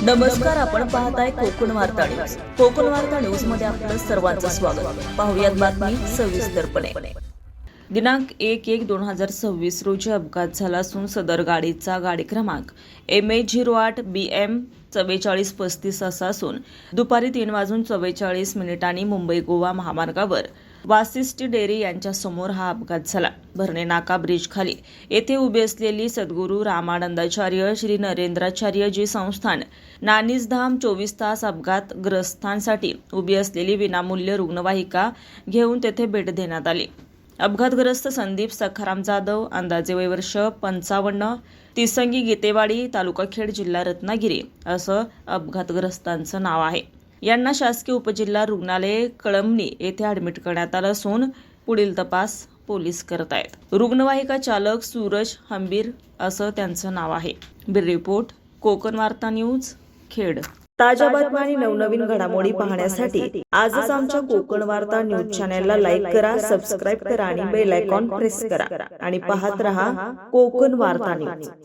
नमस्कार, आपण पाहताय कोकण वार्ता न्यूज. कोकण वार्ता न्यूज मध्ये आपलं सर्वांचं स्वागत. पाहुयात बातमी सविस्तरपणे. दिनांक 1/1/2026 रोजी अपघात झाला असून सदर गाडीचा गाडी क्रमांक MH08 BM 4435 असा असून दुपारी 3:44 मुंबई गोवा महामार्गावर वासिष्ठी डेअरी यांच्या समोर हा अपघात झाला. भरणे नाका ब्रिज खाली येथे उभी असलेली सद्गुरू रामानंदाचार्य श्री नरेंद्राचार्य जी संस्थान नानीजधाम 24 तास अपघातग्रस्तांसाठी उभी असलेली विनामूल्य रुग्णवाहिका घेऊन तेथे भेट देण्यात आली. अपघातग्रस्त संदीप सखाराम जाधव, अंदाजे वय वर्ष 55, तिसंगी गीतेवाडी, तालुका खेड, जिल्हा रत्नागिरी असं अपघातग्रस्तांचं नाव आहे. यांना शासकीय उपजिल्हा रुग्णालय कळमनी येथे ॲडमिट करण्यात आलं असून पुढील तपास पोलीस करत आहेत. रुग्णवाहिका चालक सूरज हंबीर असं त्यांचं नाव आहे. ब्युरो रिपोर्ट, कोकण वार्ता न्यूज, खेड. ताज्या बातम्या आणि नवनवीन घडामोडी पाहण्यासाठी आजच आमच्या कोकण वार्ता न्यूज चॅनलला लाईक करा, सबस्क्राईब करा आणि बेल आयकॉन प्रेस करा आणि पाहत रहा कोकण वार्ता न्यूज.